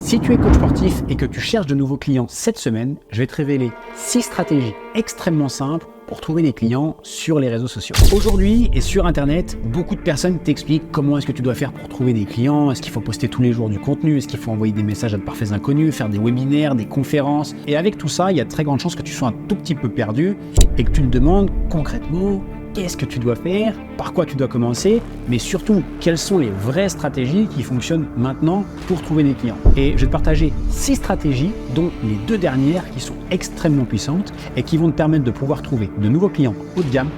Si tu es coach sportif et que tu cherches de nouveaux clients cette semaine, je vais te révéler 6 stratégies extrêmement simples pour trouver des clients sur les réseaux sociaux. Aujourd'hui et sur Internet, beaucoup de personnes t'expliquent comment est-ce que tu dois faire pour trouver des clients, est-ce qu'il faut poster tous les jours du contenu, est-ce qu'il faut envoyer des messages à de parfaits inconnus, faire des webinaires, des conférences. Et avec tout ça, il y a de très grandes chances que tu sois un tout petit peu perdu et que tu te demandes concrètement qu'est-ce que tu dois faire, par quoi tu dois commencer, mais surtout, quelles sont les vraies stratégies qui fonctionnent maintenant pour trouver des clients. Et je vais te partager 6 stratégies, dont les 2 dernières qui sont extrêmement puissantes et qui vont te permettre de pouvoir trouver de nouveaux clients haut de gamme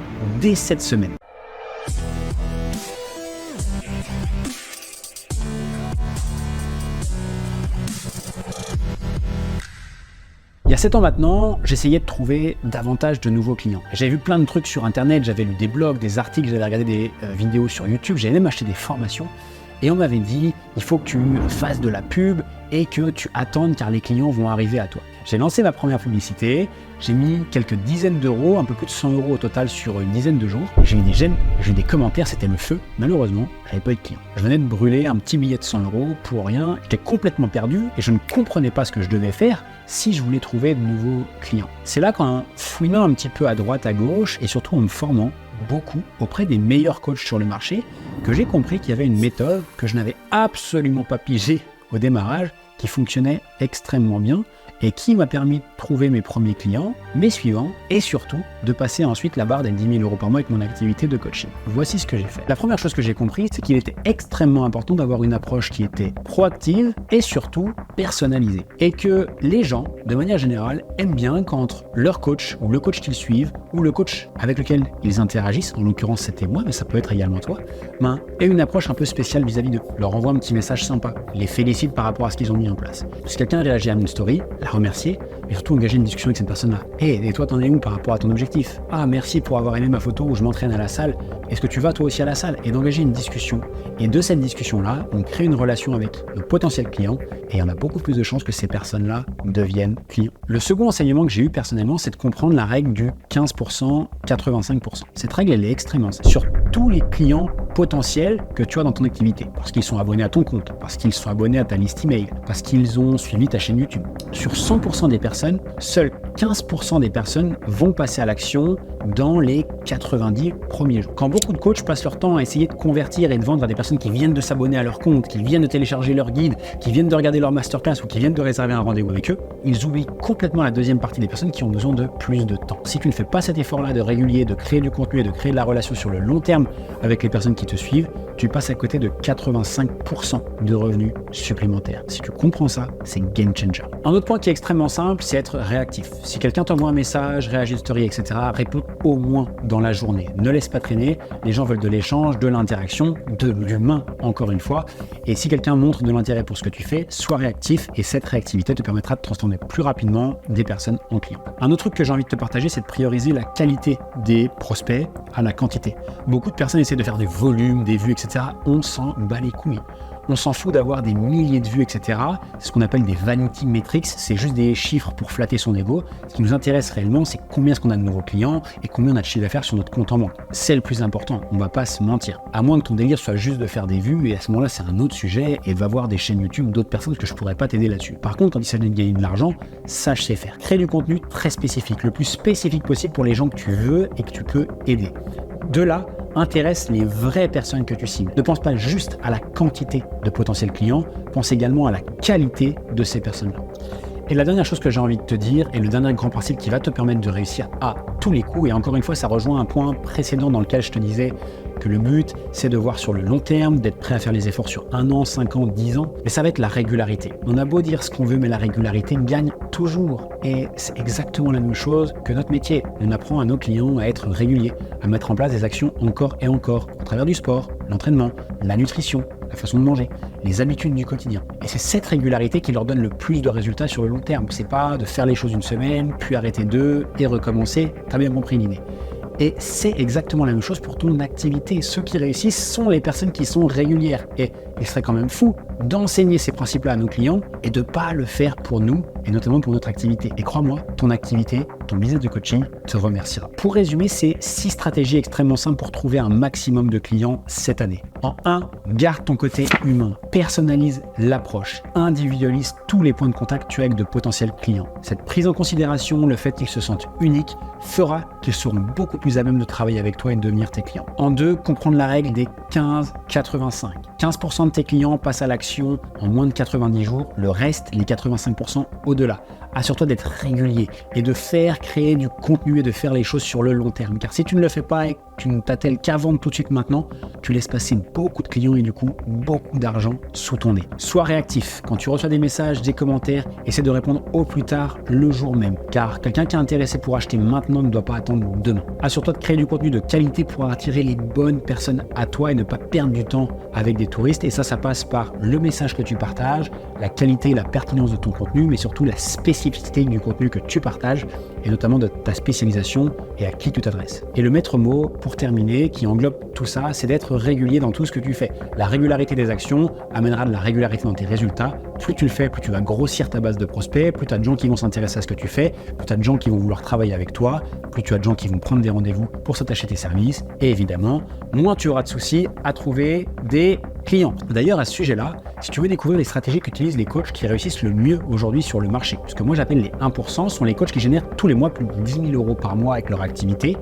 dès cette semaine. Il y a 7 ans maintenant, j'essayais de trouver davantage de nouveaux clients. J'avais vu plein de trucs sur Internet, j'avais lu des blogs, des articles, j'avais regardé des vidéos sur YouTube, j'avais même acheté des formations. Et on m'avait dit, il faut que tu fasses de la pub et que tu attendes car les clients vont arriver à toi. J'ai lancé ma première publicité, j'ai mis quelques dizaines d'euros, un peu plus de 100 € au total sur une dizaine de jours. J'ai eu des j'aime, j'ai eu des commentaires, c'était le feu. Malheureusement, j'avais pas eu de clients. Je venais de brûler un petit billet de 100 € pour rien. J'étais complètement perdu et je ne comprenais pas ce que je devais faire si je voulais trouver de nouveaux clients. C'est là qu'en fouinant un petit peu à droite, à gauche et surtout en me formant beaucoup auprès des meilleurs coachs sur le marché, que j'ai compris qu'il y avait une méthode que je n'avais absolument pas pigée au démarrage, qui fonctionnait extrêmement bien et qui m'a permis de trouver mes premiers clients, mes suivants et surtout de passer ensuite la barre des 10 000 € par mois avec mon activité de coaching. Voici ce que j'ai fait. La première chose que j'ai compris, c'est qu'il était extrêmement important d'avoir une approche qui était proactive et surtout personnalisée. Et que les gens, de manière générale, aiment bien quand leur coach ou le coach qu'ils suivent ou le coach avec lequel ils interagissent, en l'occurrence c'était moi, mais ça peut être également toi, ait une approche un peu spéciale vis-à-vis d'eux. Leur envoie un petit message sympa, les félicite par rapport à ce qu'ils ont mis en place. Si quelqu'un réagit à une story, la remercier, mais surtout engager une discussion avec cette personne-là. Et toi, t'en es où par rapport à ton objectif? Ah, merci pour avoir aimé ma photo où je m'entraîne à la salle. Est-ce que tu vas toi aussi à la salle? Et d'engager une discussion. Et de cette discussion-là, on crée une relation avec nos potentiels clients et on a beaucoup plus de chances que ces personnes-là deviennent clients. Le second enseignement que j'ai eu personnellement, c'est de comprendre la règle du 15%, 85%. Cette règle, elle est extrêmement simple. Sur tous les clients potentiels que tu as dans ton activité, parce qu'ils sont abonnés à ton compte, parce qu'ils sont abonnés à ta liste email, parce qu'ils ont suivi ta chaîne YouTube. Sur 100% des personnes, seuls 15% des personnes vont passer à l'action dans les 90 premiers jours. Quand beaucoup de coachs passent leur temps à essayer de convertir et de vendre à des personnes qui viennent de s'abonner à leur compte, qui viennent de télécharger leur guide, qui viennent de regarder leur masterclass ou qui viennent de réserver un rendez-vous avec eux, ils oublient complètement la deuxième partie des personnes qui ont besoin de plus de temps. Si tu ne fais pas cet effort-là de régulier, de créer du contenu et de créer de la relation sur le long terme avec les personnes qui te suivent, tu passes à côté de 85% de revenus supplémentaires. Si tu comprends ça, c'est game changer. Un autre point qui est extrêmement simple, c'est être réactif. Si quelqu'un t'envoie un message, réagit une story, etc., réponds au moins dans la journée. Ne laisse pas traîner. Les gens veulent de l'échange, de l'interaction, de l'humain, encore une fois. Et si quelqu'un montre de l'intérêt pour ce que tu fais, sois réactif et cette réactivité te permettra de transformer plus rapidement des personnes en clients. Un autre truc que j'ai envie de te partager, c'est de prioriser la qualité des prospects à la quantité. Beaucoup de personnes essaient de faire des volumes, des vues, etc. On s'en bat les couilles. On s'en fout d'avoir des milliers de vues, etc. C'est ce qu'on appelle des vanity metrics, c'est juste des chiffres pour flatter son ego. Ce qui nous intéresse réellement, c'est combien est-ce qu'on a de nouveaux clients et combien on a de chiffre d'affaires sur notre compte en banque. C'est le plus important, on va pas se mentir. À moins que ton délire soit juste de faire des vues, et à ce moment-là, c'est un autre sujet, et va voir des chaînes YouTube d'autres personnes parce que je pourrais pas t'aider là-dessus. Par contre, quand il s'agit de gagner de l'argent, ça je sais faire. Crée du contenu très spécifique, le plus spécifique possible pour les gens que tu veux et que tu peux aider. De là, intéresse les vraies personnes que tu cibles. Ne pense pas juste à la quantité de potentiels clients, pense également à la qualité de ces personnes-là. Et la dernière chose que j'ai envie de te dire, et le dernier grand principe qui va te permettre de réussir à tous les coups, et encore une fois, ça rejoint un point précédent dans lequel je te disais que le but, c'est de voir sur le long terme, d'être prêt à faire les efforts sur 1 an, 5 ans, 10 ans, mais ça va être la régularité. On a beau dire ce qu'on veut, mais la régularité gagne toujours. Et c'est exactement la même chose que notre métier. On apprend à nos clients à être réguliers, à mettre en place des actions encore et encore, au travers du sport, l'entraînement, la nutrition, la façon de manger, les habitudes du quotidien. Et c'est cette régularité qui leur donne le plus de résultats sur le long terme. C'est pas de faire les choses une semaine, puis arrêter 2 et recommencer. T'as bien compris l'idée. Et c'est exactement la même chose pour ton activité. Ceux qui réussissent sont les personnes qui sont régulières. Et il serait quand même fou d'enseigner ces principes-là à nos clients et de ne pas le faire pour nous et notamment pour notre activité. Et crois-moi, ton activité, ton business de coaching te remerciera. Pour résumer, c'est 6 stratégies extrêmement simples pour trouver un maximum de clients cette année. En 1, garde ton côté humain, personnalise l'approche, individualise tous les points de contact que tu as avec de potentiels clients. Cette prise en considération, le fait qu'ils se sentent uniques, fera qu'ils seront beaucoup plus à même de travailler avec toi et de devenir tes clients. En 2, comprendre la règle des 15-85. 15% de tes clients passent à l'action en moins de 90 jours, le reste, les 85% au-delà. Assure-toi d'être régulier et de faire créer du contenu et de faire les choses sur le long terme. Car si tu ne le fais pas et que tu ne t'attelles qu'à vendre tout de suite maintenant, tu laisses passer beaucoup de clients et du coup beaucoup d'argent sous ton nez. Sois réactif. Quand tu reçois des messages, des commentaires, essaie de répondre au plus tard le jour même. Car quelqu'un qui est intéressé pour acheter maintenant ne doit pas attendre demain. Assure-toi de créer du contenu de qualité pour attirer les bonnes personnes à toi et ne pas perdre du temps avec des touristes. Et ça passe par le message que tu partages, la qualité et la pertinence de ton contenu, mais surtout la spécificité du contenu que tu partages et notamment de ta spécialisation et à qui tu t'adresses. Et le maître mot, pour terminer, qui englobe tout ça, c'est d'être régulier dans tout ce que tu fais. La régularité des actions amènera de la régularité dans tes résultats. Plus tu le fais, plus tu vas grossir ta base de prospects, plus tu as de gens qui vont s'intéresser à ce que tu fais, plus tu as de gens qui vont vouloir travailler avec toi, plus tu as de gens qui vont prendre des rendez-vous pour s'attacher tes services. Et évidemment, moins tu auras de soucis à trouver des clients. D'ailleurs, à ce sujet-là, si tu veux découvrir les stratégies qu'utilisent les coachs qui réussissent le mieux aujourd'hui sur le marché, ce que moi j'appelle les 1%, sont les coachs qui génèrent tous les mois plus de 10 000 euros par mois avec leur activité,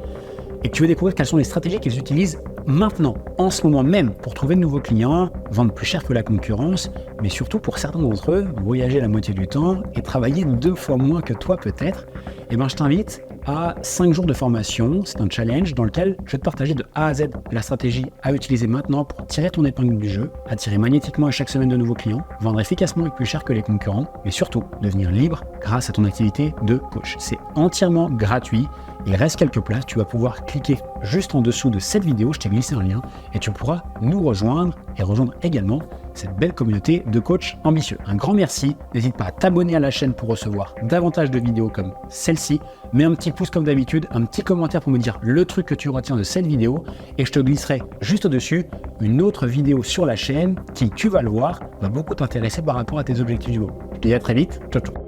et que tu veux découvrir quelles sont les stratégies qu'ils utilisent maintenant, en ce moment même, pour trouver de nouveaux clients, vendre plus cher que la concurrence, mais surtout pour certains d'entre eux, voyager la moitié du temps et travailler 2 fois moins que toi peut-être, et ben je t'invite à 5 jours de formation. C'est un challenge dans lequel je vais te partager de A à Z la stratégie à utiliser maintenant pour tirer ton épingle du jeu, attirer magnétiquement à chaque semaine de nouveaux clients, vendre efficacement et plus cher que les concurrents, mais surtout devenir libre grâce à ton activité de coach. C'est entièrement gratuit. Il reste quelques places, tu vas pouvoir cliquer juste en dessous de cette vidéo, je t'ai glissé un lien et tu pourras nous rejoindre et rejoindre également cette belle communauté de coachs ambitieux. Un grand merci, n'hésite pas à t'abonner à la chaîne pour recevoir davantage de vidéos comme celle-ci, mets un petit pouce comme d'habitude, un petit commentaire pour me dire le truc que tu retiens de cette vidéo et je te glisserai juste au-dessus une autre vidéo sur la chaîne qui, tu vas le voir, va beaucoup t'intéresser par rapport à tes objectifs du moment. Je te dis à très vite, ciao ciao.